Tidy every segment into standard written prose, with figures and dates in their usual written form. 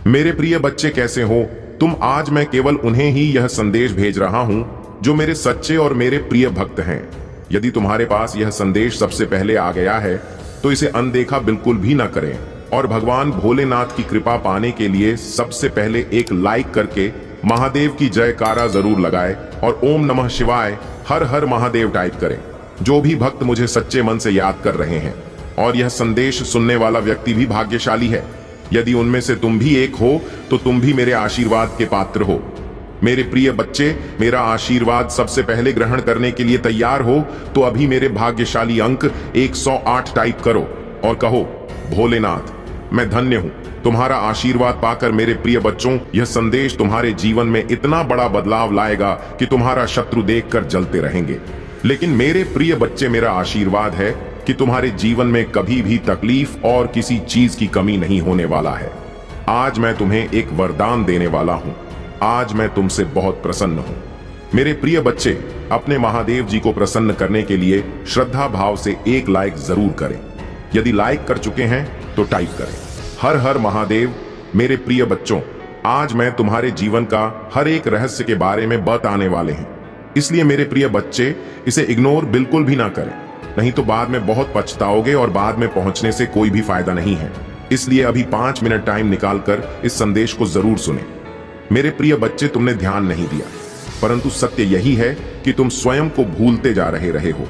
मेरे प्रिय बच्चे कैसे हो तुम। आज मैं केवल उन्हें ही यह संदेश भेज रहा हूं जो मेरे सच्चे और मेरे प्रिय भक्त हैं। यदि तुम्हारे पास यह संदेश सबसे पहले आ गया है तो इसे अनदेखा बिल्कुल भी न करें और भगवान भोलेनाथ की कृपा पाने के लिए सबसे पहले एक लाइक करके महादेव की जयकारा जरूर लगाए और ओम नमः शिवाय हर हर महादेव टाइप करें। जो भी भक्त मुझे सच्चे मन से याद कर रहे हैं और यह संदेश सुनने वाला व्यक्ति भी भाग्यशाली है। यदि उनमें से तुम भी एक हो तो तुम भी मेरे आशीर्वाद के पात्र हो। मेरे प्रिय बच्चे, मेरा आशीर्वाद सबसे पहले ग्रहण करने के लिए तैयार हो तो अभी मेरे भाग्यशाली अंक 108 टाइप करो और कहो, भोलेनाथ मैं धन्य हूं। तुम्हारा आशीर्वाद पाकर मेरे प्रिय बच्चों, यह संदेश तुम्हारे जीवन में इतना बड़ा बदलाव लाएगा कि तुम्हारा शत्रु देखकर जलते रहेंगे। लेकिन मेरे प्रिय बच्चे, मेरा आशीर्वाद है कि तुम्हारे जीवन में कभी भी तकलीफ और किसी चीज की कमी नहीं होने वाला है। आज मैं तुम्हें एक वरदान देने वाला हूं। आज मैं तुमसे बहुत प्रसन्न हूं। मेरे प्रिय बच्चे, अपने महादेव जी को प्रसन्न करने के लिए श्रद्धा भाव से एक लाइक जरूर करें। यदि लाइक कर चुके हैं तो टाइप करें, हर हर महादेव। मेरे प्रिय बच्चों, आज मैं तुम्हारे जीवन का हर एक रहस्य के बारे में बताने वाले हैं, इसलिए मेरे प्रिय बच्चे इसे इग्नोर बिल्कुल भी ना करें, नहीं तो बाद में बहुत पछताओगे और बाद में पहुंचने से कोई भी फायदा नहीं है। इसलिए अभी 5 मिनट टाइम निकालकर इस संदेश को जरूर सुने। मेरे प्रिय बच्चे, तुमने ध्यान नहीं दिया, परंतु सत्य यही है कि तुम स्वयं को भूलते जा रहे हो।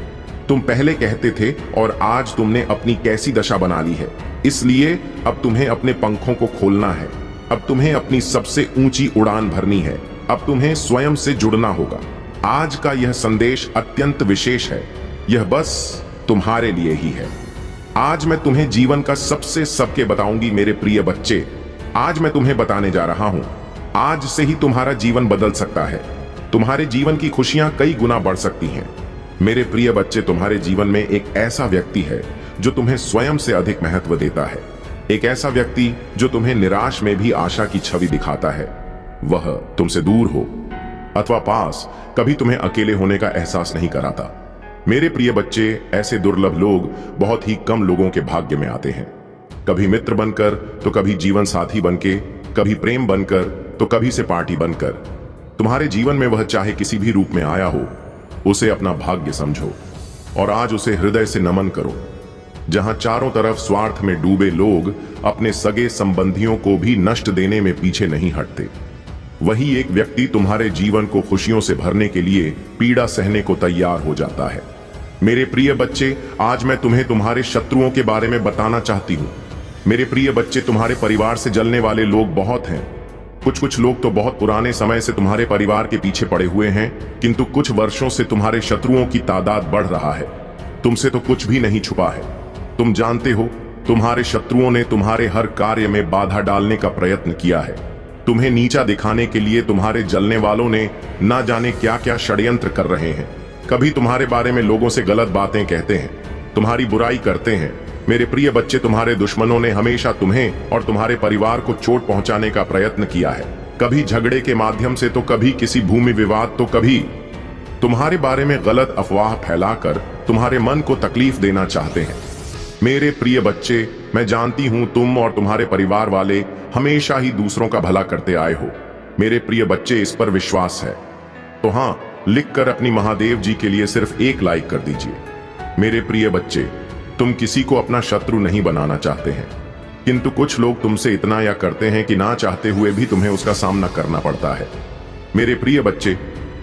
तुम पहले कहते थे और आज तुमने अपनी कैसी दशा बना ली है। इसलिए अब तुम्हें अपने पंखों को खोलना है। अब तुम्हें अपनी सबसे ऊंची उड़ान भरनी है। अब तुम्हें स्वयं से जुड़ना होगा। आज का यह संदेश अत्यंत विशेष है। यह बस तुम्हारे लिए ही है। आज मैं तुम्हें जीवन का सबके बताऊंगी मेरे प्रिय बच्चे। आज मैं तुम्हें बताने जा रहा हूं, आज से ही तुम्हारा जीवन बदल सकता है। तुम्हारे जीवन की खुशियां कई गुना बढ़ सकती हैं। मेरे प्रिय बच्चे, तुम्हारे जीवन में एक ऐसा व्यक्ति है जो तुम्हें स्वयं से अधिक महत्व देता है। एक ऐसा व्यक्ति जो तुम्हें निराश में भी आशा की छवि दिखाता है। वह तुमसे दूर हो अथवा पास, कभी तुम्हें अकेले होने का एहसास नहीं कराता। मेरे प्रिय बच्चे, ऐसे दुर्लभ लोग बहुत ही कम लोगों के भाग्य में आते हैं। कभी मित्र बनकर तो कभी जीवन साथी बनके, कभी प्रेम बनकर तो कभी से पार्टी बनकर। तुम्हारे जीवन में वह चाहे किसी भी रूप में आया हो, उसे अपना भाग्य समझो और आज उसे हृदय से नमन करो। जहां चारों तरफ स्वार्थ में डूबे लोग अपने सगे संबंधियों को भी नष्ट देने में पीछे नहीं हटते, वही एक व्यक्ति तुम्हारे जीवन को खुशियों से भरने के लिए पीड़ा सहने को तैयार हो जाता है। मेरे प्रिय बच्चे, आज मैं तुम्हें तुम्हारे शत्रुओं के बारे में बताना चाहती हूँ। मेरे प्रिय बच्चे, तुम्हारे परिवार से जलने वाले लोग बहुत हैं। कुछ लोग तो बहुत पुराने समय से तुम्हारे परिवार के पीछे पड़े हुए हैं, किंतु कुछ वर्षों से तुम्हारे शत्रुओं की तादाद बढ़ रहा है। तुमसे तो कुछ भी नहीं छुपा है। तुम जानते हो, तुम्हारे शत्रुओं ने तुम्हारे हर कार्य में बाधा डालने का प्रयत्न किया है। तुम्हें नीचा दिखाने के लिए तुम्हारे जलने वालों ने ना जाने क्या क्या षड्यंत्र कर रहे हैं। कभी तुम्हारे बारे में लोगों से गलत बातें कहते हैं, तुम्हारी बुराई करते हैं। मेरे प्रिय बच्चे, तुम्हारे दुश्मनों ने हमेशा तुम्हें और तुम्हारे परिवार को चोट पहुंचाने का प्रयत्न किया है। कभी झगड़े के माध्यम से तो कभी किसी भूमि विवाद, तो कभी तुम्हारे बारे में गलत अफवाह फैलाकर तुम्हारे मन को तकलीफ देना चाहते हैं। मेरे प्रिय बच्चे, मैं जानती हूं तुम और तुम्हारे परिवार वाले हमेशा ही दूसरों का भला करते आए हो। मेरे प्रिय बच्चे, इस पर विश्वास है तो हां, लिखकर अपनी महादेव जी के लिए सिर्फ एक लाइक कर दीजिए। मेरे प्रिय बच्चे, तुम किसी को अपना शत्रु नहीं बनाना चाहते हैं, किंतु कुछ लोग तुमसे इतना या करते हैं कि ना चाहते हुए भी तुम्हें उसका सामना करना पड़ता है। मेरे प्रिय बच्चे,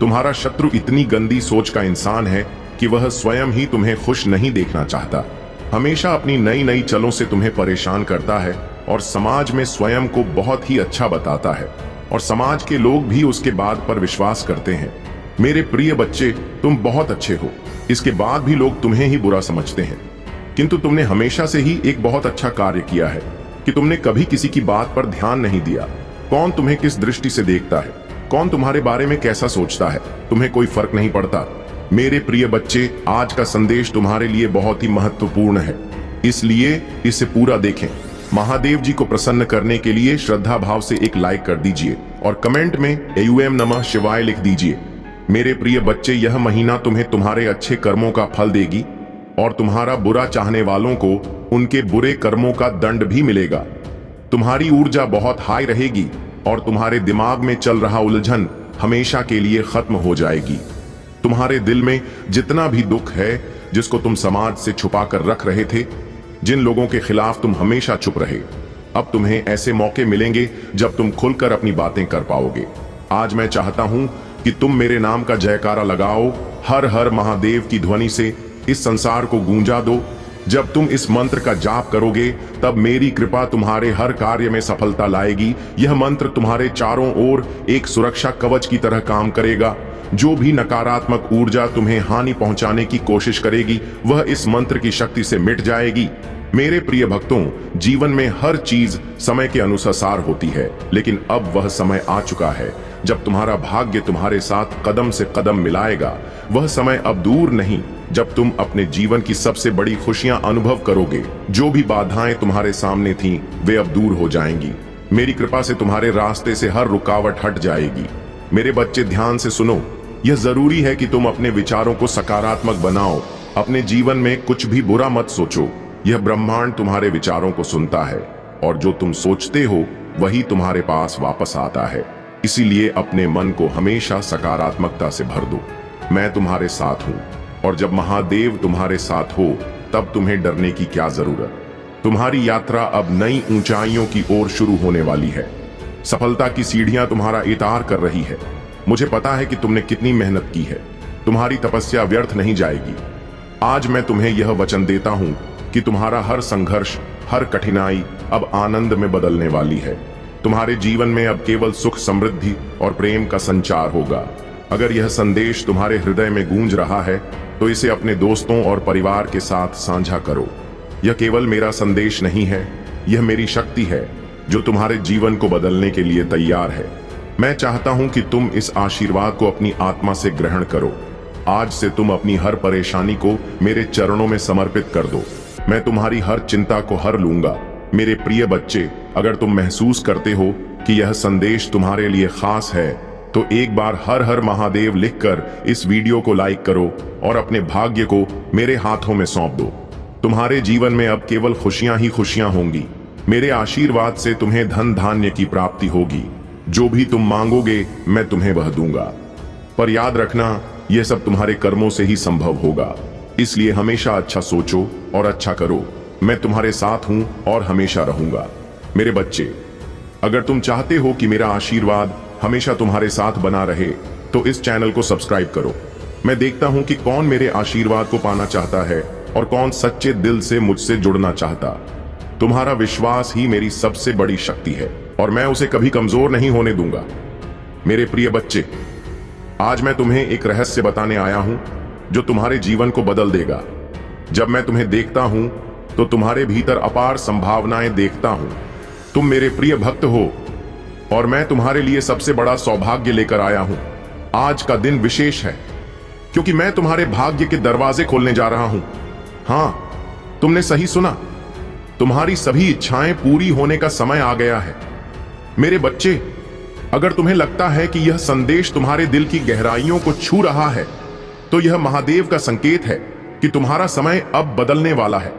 तुम्हारा शत्रु इतनी गंदी सोच का इंसान है कि वह स्वयं ही तुम्हें खुश नहीं देखना चाहता। हमेशा अपनी नई चलों से तुम्हें परेशान करता है और समाज में स्वयं को बहुत ही अच्छा बताता है और समाज के लोग भी उसके बात पर विश्वास करते हैं। मेरे प्रिय बच्चे, तुम बहुत अच्छे हो, इसके बाद भी लोग तुम्हें ही बुरा समझते हैं, किंतु तुमने हमेशा से ही एक बहुत अच्छा कार्य किया है कि तुमने कभी किसी की बात पर ध्यान नहीं दिया। कौन तुम्हें किस दृष्टि से देखता है, कौन तुम्हारे बारे में कैसा सोचता है, तुम्हें कोई फर्क नहीं पड़ता। मेरे प्रिय बच्चे, आज का संदेश तुम्हारे लिए बहुत ही महत्वपूर्ण है, इसलिए इसे पूरा देखें। महादेव जी को प्रसन्न करने के लिए श्रद्धा भाव से एक लाइक कर दीजिए और कमेंट में ओम नमः शिवाय लिख दीजिए। मेरे प्रिय बच्चे, यह महीना तुम्हें तुम्हारे अच्छे कर्मों का फल देगी और तुम्हारा बुरा चाहने वालों को उनके बुरे कर्मों का दंड भी मिलेगा। तुम्हारी ऊर्जा बहुत हाई रहेगी और तुम्हारे दिमाग में चल रहा उलझन हमेशा के लिए खत्म हो जाएगी। तुम्हारे दिल में जितना भी दुख है जिसको तुम समाज से छुपा कर रख रहे थे, जिन लोगों के खिलाफ तुम हमेशा चुप रहे, अब तुम्हें ऐसे मौके मिलेंगे जब तुम खुलकर अपनी बातें कर पाओगे। आज मैं चाहता हूं कि तुम मेरे नाम का जयकारा लगाओ, हर हर महादेव की ध्वनि से इस संसार को गूंजा दो। जब तुम इस मंत्र का जाप करोगे तब मेरी कृपा तुम्हारे हर कार्य में सफलता लाएगी। यह मंत्र तुम्हारे चारों ओर एक सुरक्षा कवच की तरह काम करेगा। जो भी नकारात्मक ऊर्जा तुम्हें हानि पहुंचाने की कोशिश करेगी वह इस मंत्र की शक्ति से मिट जाएगी। मेरे प्रिय भक्तों, जीवन में हर चीज समय के अनुसार होती है, लेकिन अब वह समय आ चुका है जब तुम्हारा भाग्य तुम्हारे साथ कदम से कदम मिलाएगा। वह समय अब दूर नहीं जब तुम अपने जीवन की सबसे बड़ी खुशियां अनुभव करोगे। जो भी बाधाएं तुम्हारे सामने थीं, वे अब दूर हो जाएंगी। मेरी कृपा से तुम्हारे रास्ते से हर रुकावट हट जाएगी। मेरे बच्चे, ध्यान से सुनो। यह जरूरी है कि तुम अपने विचारों को सकारात्मक बनाओ। अपने जीवन में कुछ भी बुरा मत सोचो। यह ब्रह्मांड तुम्हारे विचारों को सुनता है और जो तुम सोचते हो वही तुम्हारे पास वापस आता है। इसीलिए अपने मन को हमेशा सकारात्मकता से भर दो। मैं तुम्हारे साथ हूं और जब महादेव तुम्हारे साथ हो तब तुम्हें डरने की क्या जरूरत। तुम्हारी यात्रा अब नई ऊंचाइयों की ओर शुरू होने वाली है। सफलता की सीढ़ियां तुम्हारा इंतजार कर रही है। मुझे पता है कि तुमने कितनी मेहनत की है। तुम्हारी तपस्या व्यर्थ नहीं जाएगी। आज मैं तुम्हें यह वचन देता हूं कि तुम्हारा हर संघर्ष, हर कठिनाई अब आनंद में बदलने वाली है। तुम्हारे जीवन में अब केवल सुख, समृद्धि और प्रेम का संचार होगा। अगर यह संदेश तुम्हारे हृदय में गूंज रहा है तो इसे अपने दोस्तों और परिवार के साथ साझा करो। यह केवल मेरा संदेश नहीं है, यह मेरी शक्ति है जो तुम्हारे जीवन को बदलने के लिए तैयार है। मैं चाहता हूं कि तुम इस आशीर्वाद को अपनी आत्मा से ग्रहण करो। आज से तुम अपनी हर परेशानी को मेरे चरणों में समर्पित कर दो। मैं तुम्हारी हर चिंता को हर लूंगा। मेरे प्रिय बच्चे, अगर तुम महसूस करते हो कि यह संदेश तुम्हारे लिए खास है तो एक बार हर हर महादेव लिखकर इस वीडियो को लाइक करो और अपने भाग्य को मेरे हाथों में सौंप दो। तुम्हारे जीवन में अब केवल खुशियां ही खुशियां होंगी। मेरे आशीर्वाद से तुम्हें धन धान्य की प्राप्ति होगी। जो भी तुम मांगोगे मैं तुम्हें वह दूंगा। पर याद रखना, यह सब तुम्हारे कर्मों से ही संभव होगा। इसलिए हमेशा अच्छा सोचो और अच्छा करो। मैं तुम्हारे साथ हूं और हमेशा रहूंगा। मेरे बच्चे, अगर तुम चाहते हो कि मेरा आशीर्वाद हमेशा तुम्हारे साथ बना रहे तो इस चैनल को सब्सक्राइब करो। मैं देखता हूं कि कौन मेरे आशीर्वाद को पाना चाहता है और कौन सच्चे दिल से मुझसे जुड़ना चाहता। तुम्हारा विश्वास ही मेरी सबसे बड़ी शक्ति है और मैं उसे कभी कमजोर नहीं होने दूंगा। मेरे प्रिय बच्चे, आज मैं तुम्हें एक रहस्य बताने आया हूं जो तुम्हारे जीवन को बदल देगा। जब मैं तुम्हें देखता हूं तो तुम्हारे भीतर अपार संभावनाएं देखता हूं। तुम मेरे प्रिय भक्त हो और मैं तुम्हारे लिए सबसे बड़ा सौभाग्य लेकर आया हूं। आज का दिन विशेष है क्योंकि मैं तुम्हारे भाग्य के दरवाजे खोलने जा रहा हूं। हां, तुमने सही सुना। तुम्हारी सभी इच्छाएं पूरी होने का समय आ गया है। मेरे बच्चे, अगर तुम्हें लगता है कि यह संदेश तुम्हारे दिल की गहराइयों को छू रहा है तो यह महादेव का संकेत है कि तुम्हारा समय अब बदलने वाला है।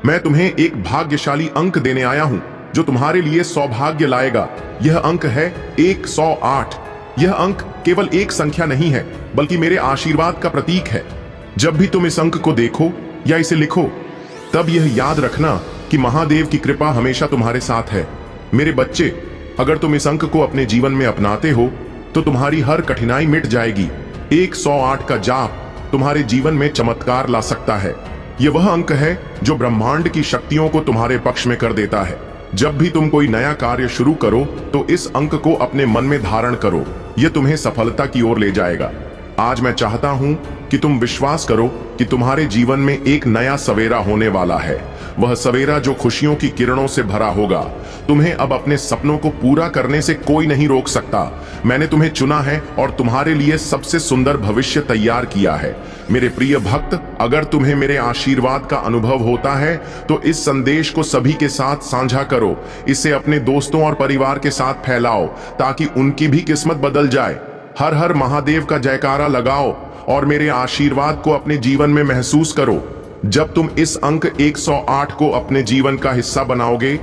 मैं तुम्हें एक भाग्यशाली अंक देने आया हूं जो तुम्हारे लिए सौभाग्य लाएगा। यह अंक है 108। यह अंक केवल एक संख्या नहीं है बल्कि मेरे आशीर्वाद का प्रतीक है। जब भी तुम इस अंक को देखो या इसे लिखो तब यह याद रखना कि महादेव की कृपा हमेशा तुम्हारे साथ है। मेरे बच्चे, अगर तुम इस अंक को अपने जीवन में अपनाते हो तो तुम्हारी हर कठिनाई मिट जाएगी। 108 का जाप तुम्हारे जीवन में चमत्कार ला सकता है। यह वह अंक है जो ब्रह्मांड की शक्तियों को तुम्हारे पक्ष में कर देता है। जब भी तुम कोई नया कार्य शुरू करो तो इस अंक को अपने मन में धारण करो। यह तुम्हें सफलता की ओर ले जाएगा। आज मैं चाहता हूं कि तुम विश्वास करो कि तुम्हारे जीवन में एक नया सवेरा होने वाला है। वह सवेरा जो खुशियों की किरणों से भरा होगा। तुम्हें अब अपने सपनों को पूरा करने से कोई नहीं रोक सकता। मैंने तुम्हें चुना है और तुम्हारे लिए सबसे सुंदर भविष्य तैयार किया है। मेरे प्रिय भक्त, अगर तुम्हें मेरे आशीर्वाद का अनुभव होता है तो इस संदेश को सभी के साथ साझा करो। इसे अपने दोस्तों और परिवार के साथ फैलाओ ताकि उनकी भी किस्मत बदल जाए। हर हर महादेव का जयकारा लगाओ और मेरे आशीर्वाद को अपने जीवन में महसूस करो। जब तुम इस अंक 108 को अपने जीवन का हिस्सा बनाओगे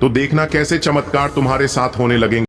तो देखना कैसे चमत्कार तुम्हारे साथ होने लगेंगे।